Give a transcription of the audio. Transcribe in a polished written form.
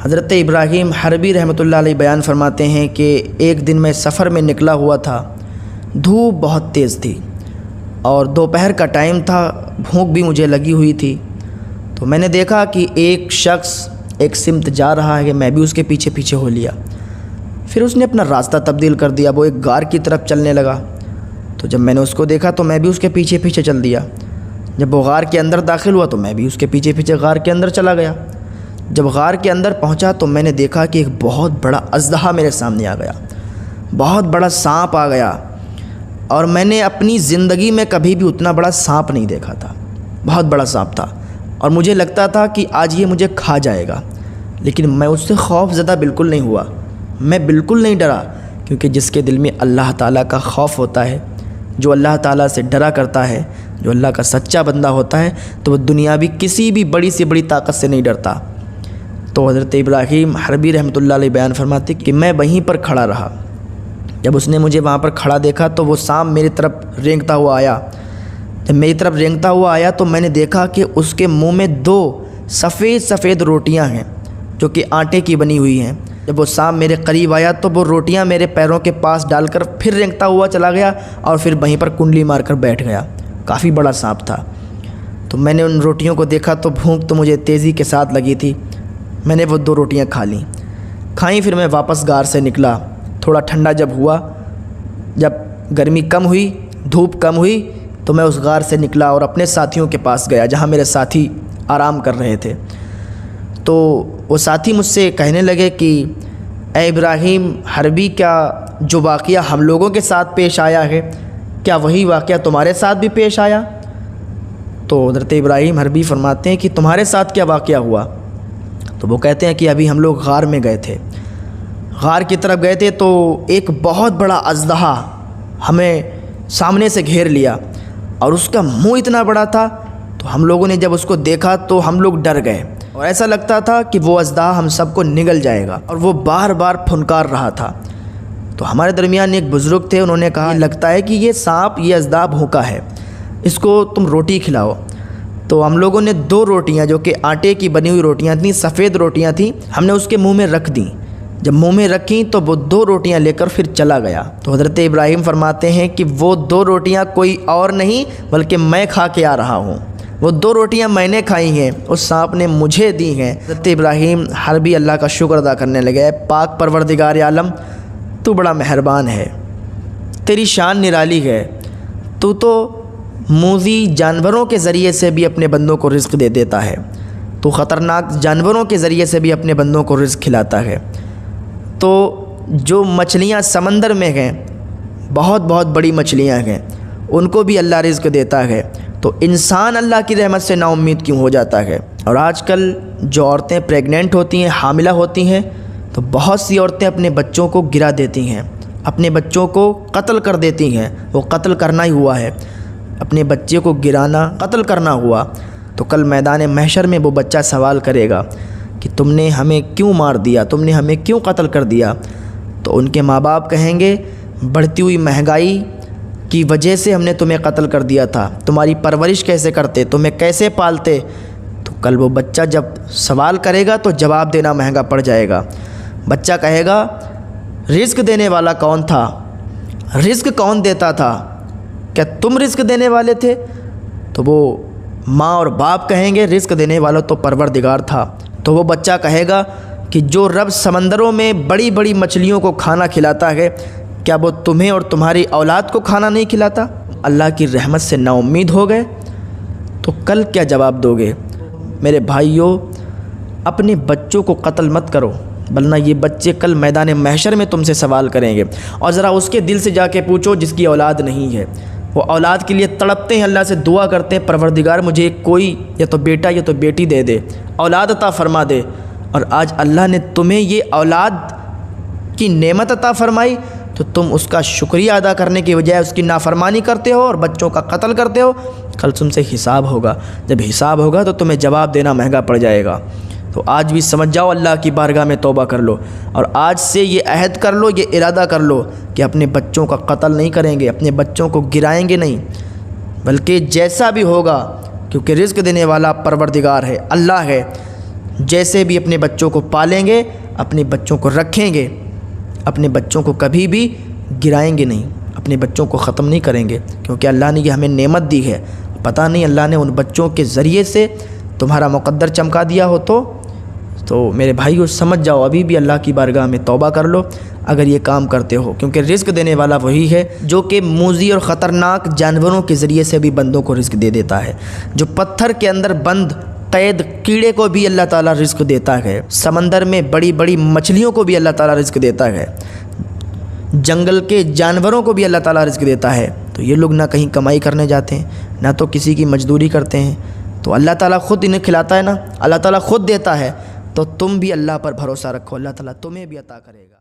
حضرت ابراہیم حربی رحمۃ اللہ علیہ بیان فرماتے ہیں کہ ایک دن میں سفر میں نکلا ہوا تھا، دھوپ بہت تیز تھی اور دوپہر کا ٹائم تھا، بھوک بھی مجھے لگی ہوئی تھی۔ تو میں نے دیکھا کہ ایک شخص ایک سمت جا رہا ہے، میں بھی اس کے پیچھے پیچھے ہو لیا۔ پھر اس نے اپنا راستہ تبدیل کر دیا، وہ ایک غار کی طرف چلنے لگا۔ تو جب میں نے اس کو دیکھا تو میں بھی اس کے پیچھے پیچھے چل دیا۔ جب وہ غار کے اندر داخل ہوا تو میں بھی اس کے پیچھے پیچھے غار کے اندر چلا گیا۔ جب غار کے اندر پہنچا تو میں نے دیکھا کہ ایک بہت بڑا اژدہا میرے سامنے آ گیا، بہت بڑا سانپ آ گیا، اور میں نے اپنی زندگی میں کبھی بھی اتنا بڑا سانپ نہیں دیکھا تھا۔ بہت بڑا سانپ تھا اور مجھے لگتا تھا کہ آج یہ مجھے کھا جائے گا، لیکن میں اس سے خوف زدہ بالکل نہیں ہوا، میں بالکل نہیں ڈرا، کیونکہ جس کے دل میں اللہ تعالیٰ کا خوف ہوتا ہے، جو اللہ تعالیٰ سے ڈرا کرتا ہے، جو اللہ کا سچا بندہ ہوتا ہے، تو وہ دنیاوی کسی بھی بڑی سے بڑی طاقت سے نہیں ڈرتا۔ تو حضرت ابراہیم حربی رحمۃ اللہ علیہ بیان فرماتے کہ میں وہیں پر کھڑا رہا۔ جب اس نے مجھے وہاں پر کھڑا دیکھا تو وہ سانپ میری طرف رینگتا ہوا آیا۔ جب میری طرف رینگتا ہوا آیا تو میں نے دیکھا کہ اس کے منہ میں 2 سفید سفید روٹیاں ہیں جو کہ آٹے کی بنی ہوئی ہیں۔ جب وہ سانپ میرے قریب آیا تو وہ روٹیاں میرے پیروں کے پاس ڈال کر پھر رینگتا ہوا چلا گیا اور پھر وہیں پر کنڈلی مار کر بیٹھ گیا۔ کافی بڑا سانپ تھا۔ تو میں نے ان روٹیوں کو دیکھا تو بھوک تو مجھے تیزی کے ساتھ لگی تھی، میں نے وہ 2 روٹیاں کھائیں۔ پھر میں واپس غار سے نکلا۔ تھوڑا ٹھنڈا جب ہوا، جب گرمی کم ہوئی، دھوپ کم ہوئی، تو میں اس غار سے نکلا اور اپنے ساتھیوں کے پاس گیا جہاں میرے ساتھی آرام کر رہے تھے۔ تو وہ ساتھی مجھ سے کہنے لگے کہ اے ابراہیم حربی، کیا جو واقعہ ہم لوگوں کے ساتھ پیش آیا ہے، کیا وہی واقعہ تمہارے ساتھ بھی پیش آیا؟ تو حضرت ابراہیم حربی فرماتے ہیں کہ تمہارے ساتھ کیا واقعہ ہوا؟ تو وہ کہتے ہیں کہ ابھی ہم لوگ غار میں گئے تھے، غار کی طرف گئے تھے تو ایک بہت بڑا اژدہا ہمیں سامنے سے گھیر لیا اور اس کا منہ اتنا بڑا تھا، تو ہم لوگوں نے جب اس کو دیکھا تو ہم لوگ ڈر گئے اور ایسا لگتا تھا کہ وہ اژدہا ہم سب کو نگل جائے گا، اور وہ بار بار پھنکار رہا تھا۔ تو ہمارے درمیان ایک بزرگ تھے، انہوں نے کہا لگتا ہے کہ یہ سانپ، یہ اژدہا بھوکا ہے، اس کو تم روٹی کھلاؤ۔ تو ہم لوگوں نے 2 روٹیاں جو کہ آٹے کی بنی ہوئی روٹیاں تھیں، سفید روٹیاں تھیں، ہم نے اس کے منہ میں رکھ دیں۔ جب منہ میں رکھیں تو وہ 2 روٹیاں لے کر پھر چلا گیا۔ تو حضرت ابراہیم فرماتے ہیں کہ وہ 2 روٹیاں کوئی اور نہیں بلکہ میں کھا کے آ رہا ہوں، وہ 2 روٹیاں میں نے کھائی ہیں، اس سانپ نے مجھے دی ہیں۔ حضرت ابراہیم حربی اللہ کا شکر ادا کرنے لگے، اے پاک پروردگار عالم، تو بڑا مہربان ہے، تیری شان نرالی ہے، تو موذی جانوروں کے ذریعے سے بھی اپنے بندوں کو رزق دے دیتا ہے، تو خطرناک جانوروں کے ذریعے سے بھی اپنے بندوں کو رزق کھلاتا ہے۔ تو جو مچھلیاں سمندر میں ہیں، بہت بہت بڑی مچھلیاں ہیں، ان کو بھی اللہ رزق دیتا ہے، تو انسان اللہ کی رحمت سے نا امید کیوں ہو جاتا ہے؟ اور آج کل جو عورتیں پریگننٹ ہوتی ہیں، حاملہ ہوتی ہیں، تو بہت سی عورتیں اپنے بچوں کو گرا دیتی ہیں، اپنے بچوں کو قتل کر دیتی ہیں۔ وہ قتل کرنا ہی ہوا ہے، اپنے بچے کو گرانا، قتل کرنا ہوا۔ تو کل میدان محشر میں وہ بچہ سوال کرے گا کہ تم نے ہمیں کیوں مار دیا، تم نے ہمیں کیوں قتل کر دیا؟ تو ان کے ماں باپ کہیں گے بڑھتی ہوئی مہنگائی کی وجہ سے ہم نے تمہیں قتل کر دیا تھا، تمہاری پرورش کیسے کرتے، تمہیں کیسے پالتے؟ تو کل وہ بچہ جب سوال کرے گا تو جواب دینا مہنگا پڑ جائے گا۔ بچہ کہے گا رزق دینے والا کون تھا، رزق کون دیتا تھا، کیا تم رزق دینے والے تھے؟ تو وہ ماں اور باپ کہیں گے رزق دینے والا تو پروردگار تھا۔ تو وہ بچہ کہے گا کہ جو رب سمندروں میں بڑی بڑی مچھلیوں کو کھانا کھلاتا ہے، کیا وہ تمہیں اور تمہاری اولاد کو کھانا نہیں کھلاتا؟ اللہ کی رحمت سے نا امید ہو گئے تو کل کیا جواب دو گے؟ میرے بھائیوں، اپنے بچوں کو قتل مت کرو، ورنہ یہ بچے کل میدان محشر میں تم سے سوال کریں گے۔ اور ذرا اس کے دل سے جا کے پوچھو جس کی اولاد نہیں ہے، وہ اولاد کے لیے تڑپتے ہیں، اللہ سے دعا کرتے ہیں پروردگار مجھے کوئی یا تو بیٹا یا تو بیٹی دے دے، اولاد عطا فرما دے، اور آج اللہ نے تمہیں یہ اولاد کی نعمت عطا فرمائی تو تم اس کا شکریہ ادا کرنے کی بجائے اس کی نافرمانی کرتے ہو اور بچوں کا قتل کرتے ہو۔ کل تم سے حساب ہوگا، جب حساب ہوگا تو تمہیں جواب دینا مہنگا پڑ جائے گا۔ تو آج بھی سمجھ جاؤ، اللہ کی بارگاہ میں توبہ کر لو، اور آج سے یہ عہد کر لو، یہ ارادہ کر لو کہ اپنے بچوں کا قتل نہیں کریں گے، اپنے بچوں کو گرائیں گے نہیں، بلکہ جیسا بھی ہوگا، کیونکہ رزق دینے والا پروردگار ہے، اللہ ہے، جیسے بھی اپنے بچوں کو پالیں گے، اپنے بچوں کو رکھیں گے، اپنے بچوں کو کبھی بھی گرائیں گے نہیں، اپنے بچوں کو ختم نہیں کریں گے، کیونکہ اللہ نے یہ ہمیں نعمت دی ہے۔ پتہ نہیں اللہ نے ان بچوں کے ذریعے سے تمہارا مقدر چمکا دیا ہو تو میرے بھائیو سمجھ جاؤ، ابھی بھی اللہ کی بارگاہ میں توبہ کر لو اگر یہ کام کرتے ہو، کیونکہ رزق دینے والا وہی ہے جو کہ موذی اور خطرناک جانوروں کے ذریعے سے بھی بندوں کو رزق دے دیتا ہے، جو پتھر کے اندر بند قید کیڑے کو بھی اللہ تعالیٰ رزق دیتا ہے، سمندر میں بڑی بڑی مچھلیوں کو بھی اللہ تعالیٰ رزق دیتا ہے، جنگل کے جانوروں کو بھی اللہ تعالیٰ رزق دیتا ہے۔ تو یہ لوگ نہ کہیں کمائی کرنے جاتے ہیں، نہ تو کسی کی مزدوری کرتے ہیں، تو اللہ تعالیٰ خود انہیں کھلاتا ہے نا، اللہ تعالیٰ خود دیتا ہے، تو تم بھی اللہ پر بھروسہ رکھو، اللہ تعالیٰ تمہیں بھی عطا کرے گا۔